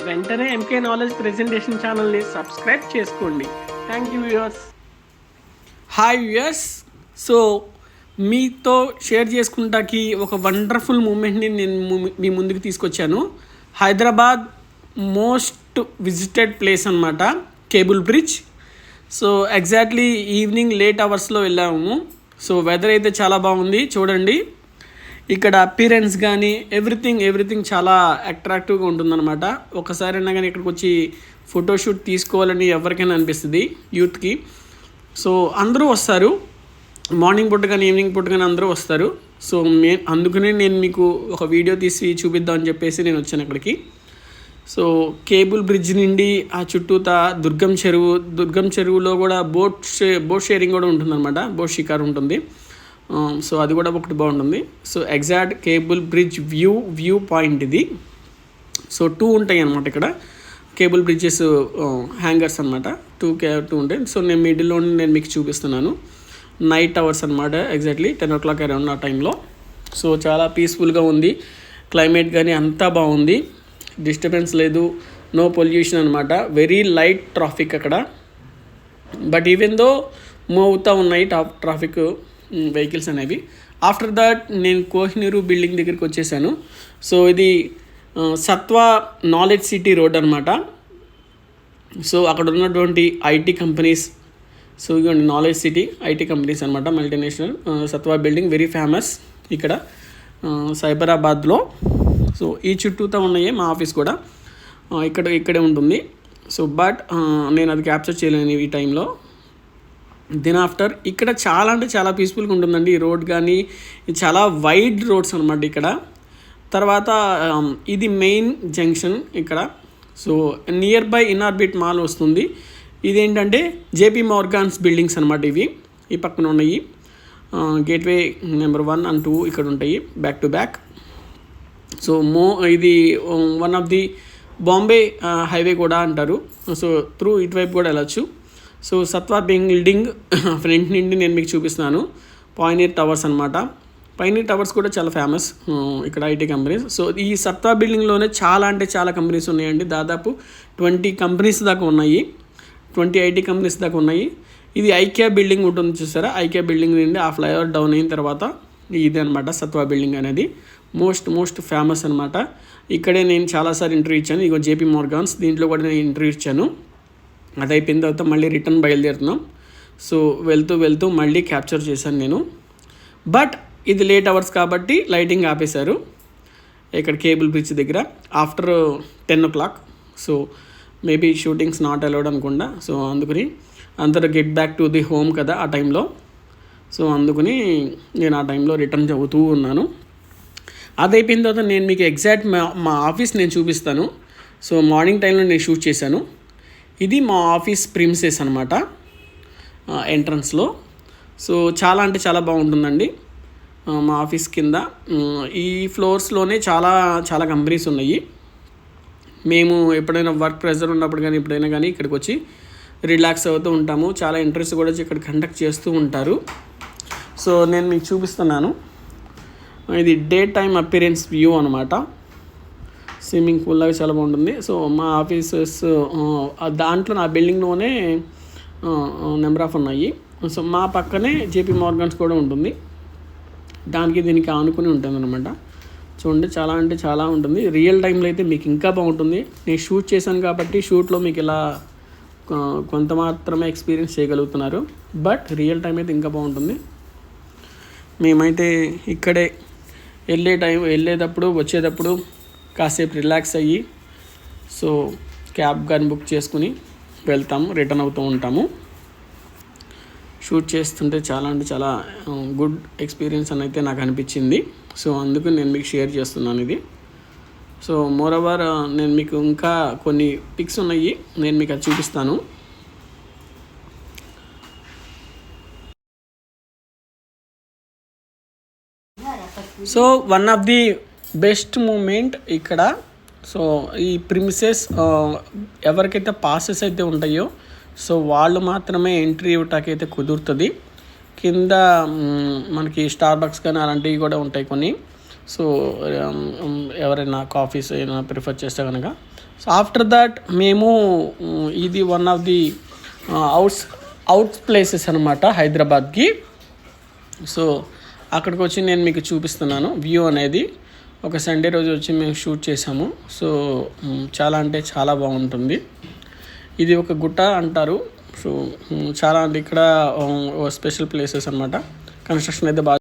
వెంటనే MK knowledge presentation ఛానల్ని subscribe చేసుకోండి. Thank you viewers. Hi viewers. So మీతో షేర్ చేసుకుంటాకి ఒక వండర్ఫుల్ మూమెంట్ని నేను మీ ముందుకు తీసుకొచ్చాను. హైదరాబాద్ మోస్ట్ విజిటెడ్ ప్లేస్ అనమాట cable bridge. So exactly evening late అవర్స్లో వెళ్ళాము. సో వెదర్ అయితే చాలా బాగుంది చూడండి. ఇక్కడ అపీరెన్స్ కానీ ఎవ్రీథింగ్ చాలా అట్రాక్టివ్గా ఉంటుందన్నమాట. ఒకసారైనా కానీ ఇక్కడికి వచ్చి ఫోటోషూట్ తీసుకోవాలని ఎవరికైనా అనిపిస్తుంది యూత్కి. సో అందరూ వస్తారు, మార్నింగ్ పూట కానీ ఈవినింగ్ పూట కానీ అందరూ వస్తారు. సో అందుకనే నేను మీకు ఒక వీడియో తీసి చూపిద్దామని చెప్పేసి నేను వచ్చాను ఇక్కడికి. సో కేబుల్ బ్రిడ్జ్ నుండి ఆ చుట్టూతా దుర్గం చెరువులో కూడా బోట్ షేరింగ్ కూడా ఉంటుందన్నమాట. బోట్ షికార్ ఉంటుంది. సో అది కూడా ఒకటి బాగుంటుంది. So exact cable bridge view point ఇది. సో 2 ఉంటాయి అన్నమాట ఇక్కడ కేబుల్ బ్రిడ్జెస్ హ్యాంగర్స్ అనమాట. 2 ఉంటాయి. సో నేను మిడిల్లో నేను మీకు చూపిస్తున్నాను. నైట్ అవర్స్ అనమాట, ఎగ్జాక్ట్లీ 10 o'clock అరౌండ్ ఆ టైంలో. సో చాలా పీస్ఫుల్గా ఉంది, క్లైమేట్ కానీ అంతా బాగుంది, డిస్టర్బెన్స్ లేదు, నో పొల్యూషన్ అనమాట. వెరీ లైట్ ట్రాఫిక్ అక్కడ. బట్ ఈవెన్ దో మూవ్ అవుతూ ఉన్నాయి ట్రాఫిక్ వెహికల్స్ అనేవి. ఆఫ్టర్ దట్ నేను కోహినూరు బిల్డింగ్ దగ్గరికి వచ్చేసాను. సో ఇది సత్వా నాలెడ్జ్ సిటీ రోడ్ అనమాట. సో అక్కడ ఉన్నటువంటి ఐటీ కంపెనీస్, సో ఇవ్వండి నాలెడ్జ్ సిటీ ఐటీ కంపెనీస్ అనమాట, multinational. Satva building very famous ఇక్కడ సైబరాబాద్లో. సో ఈ చుట్టూతో ఉన్నాయి మా ఆఫీస్ కూడా ఇక్కడే ఉంటుంది. సో బట్ నేను అది క్యాప్చర్ చేయలేను ఈ టైంలో. దెన్ ఆఫ్టర్ ఇక్కడ చాలా అంటే చాలా పీస్ఫుల్గా ఉంటుందండి. ఈ రోడ్ కానీ చాలా వైడ్ రోడ్స్ అనమాట ఇక్కడ. తర్వాత ఇది మెయిన్ జంక్షన్ ఇక్కడ. So near by Inorbit mall వస్తుంది. ఇదేంటంటే జేపీ మోర్గాన్స్ బిల్డింగ్స్ అనమాట. ఇవి ఈ పక్కన ఉన్నాయి. గేట్వే నెంబర్ 1 and 2 ఇక్కడ ఉంటాయి బ్యాక్ టు బ్యాక్. సో ఇది one of the Bombay highway కూడా అంటారు. సో త్రూ ఇటువైపు కూడా వెళ్ళచ్చు. సో సత్వా బిల్డింగ్ ఫ్రంట్ నుండి నేను మీకు చూపిస్తున్నాను. పయనీర్ టవర్స్ అనమాట. పయనీర్ టవర్స్ కూడా చాలా ఫేమస్ ఇక్కడ ఐటీ కంపెనీస్. సో ఈ సత్వా బిల్డింగ్లోనే చాలా అంటే చాలా కంపెనీస్ ఉన్నాయండి. దాదాపు 20 కంపెనీస్ దాకా ఉన్నాయి, 20 ఐటీ కంపెనీస్ దాకా ఉన్నాయి. ఇది ఐకియా బిల్డింగ్ ఉంటుంది చూసారా, ఐకియా బిల్డింగ్ నుండి ఆ ఫ్లైఓవర్ డౌన్ అయిన తర్వాత ఇది అనమాట సత్వా బిల్డింగ్ అనేది. మోస్ట్ ఫేమస్ అనమాట. ఇక్కడే నేను చాలాసార్లు ఇంటర్వ్యూ ఇచ్చాను. ఇగో జేపీ మోర్గాన్స్, దీంట్లో కూడా నేను ఇంటర్వ్యూ ఇచ్చాను. అది అయిపోయిన తర్వాత మళ్ళీ రిటర్న్ బయలుదేరుతున్నాం. సో వెళ్తూ మళ్ళీ క్యాప్చర్ చేశాను నేను. బట్ ఇది లేట్ అవర్స్ కాబట్టి లైటింగ్ ఆపేశారు ఇక్కడ కేబుల్ బ్రిడ్జ్ దగ్గర after 10 o'clock. So maybe shootings not allowed అనుకుంటా. సో అందుకని అందరూ get back to the home కదా ఆ టైంలో. సో అందుకని నేను ఆ టైంలో రిటర్న్ చదువుతూ ఉన్నాను. అది అయిపోయిన తర్వాత నేను మీకు ఎగ్జాక్ట్ మా ఆఫీస్ నేను చూపిస్తాను. సో మార్నింగ్ టైంలో నేను షూట్ చేశాను. ఇది మా ఆఫీస్ ప్రిమిసెస్ అనమాట, ఎంట్రన్స్లో. సో చాలా అంటే చాలా బాగుంటుందండి మా ఆఫీస్ కింద. ఈ ఫ్లోర్స్లోనే చాలా కంపెనీస్ ఉన్నాయి. మేము ఎప్పుడైనా వర్క్ ప్రెషర్ ఉన్నప్పుడు కానీ ఎప్పుడైనా కానీ ఇక్కడికి వచ్చి రిలాక్స్ అవుతూ ఉంటాము. చాలా ఇంట్రెస్ట్ కూడా ఇక్కడ కండక్ట్ చేస్తూ ఉంటారు. సో నేను మీకు చూపిస్తున్నాను. ఇది డే టైమ్ అపీరెన్స్ వ్యూ అనమాట. స్విమ్మింగ్ పూల్ లాగా చాలా బాగుంటుంది. సో మా ఆఫీసెస్ దాంట్లో నా బిల్డింగ్లోనే నెంబర్ ఆఫ్ ఉన్నాయి. సో మా పక్కనే జేపీ మోర్గాన్స్ కూడా ఉంటుంది. దీనికి ఆనుకుని ఉంటుంది అనమాట. చూడండి చాలా అంటే చాలా ఉంటుంది. రియల్ టైంలో అయితే మీకు ఇంకా బాగుంటుంది. నేను షూట్ చేశాను కాబట్టి షూట్లో మీకు ఇలా కొంత మాత్రమే ఎక్స్పీరియన్స్ చేయగలుగుతున్నారు. బట్ రియల్ టైం అయితే ఇంకా బాగుంటుంది. మేమైతే ఇక్కడే వెళ్ళేటప్పుడు వచ్చేటప్పుడు కాసేపు రిలాక్స్ అయ్యి సో క్యాబ్ కానీ బుక్ చేసుకుని వెళ్తాము, రిటర్న్ అవుతూ ఉంటాము. షూట్ చేస్తుంటే చాలా అంటే చాలా గుడ్ ఎక్స్పీరియన్స్ అని అయితే నాకు అనిపించింది. సో అందుకు నేను మీకు షేర్ చేస్తున్నాను ఇది. సో మోరోవర్ నేను మీకు ఇంకా కొన్ని పిక్స్ ఉన్నాయి, నేను మీకు అది చూపిస్తాను. So one of the best moment ఇక్కడ. సో ఈ ప్రిమిసెస్ ఎవరికైతే పాసెస్ అయితే ఉంటాయో సో వాళ్ళు మాత్రమే ఎంట్రీ ఇవ్వటానికి కుదురుతుంది. కింద మనకి స్టార్ బక్స్ కానీ అలాంటివి కూడా ఉంటాయి కొన్ని. సో ఎవరైనా కాఫీస్ అయినా ప్రిఫర్ చేస్తే కనుక సో ఆఫ్టర్ దట్ మేము ఇది one of the outs places అనమాట హైదరాబాద్కి. సో అక్కడికి వచ్చి నేను మీకు చూపిస్తున్నాను వ్యూ అనేది. ఒక సండే రోజు వచ్చి మేము షూట్ చేసాము. సో చాలా అంటే చాలా బాగుంటుంది. ఇది ఒక గుట్ట అంటారు. సో చాలా అంటే ఇక్కడ స్పెషల్ ప్లేసెస్ అనమాట. కన్స్ట్రక్షన్ అయితే బాగా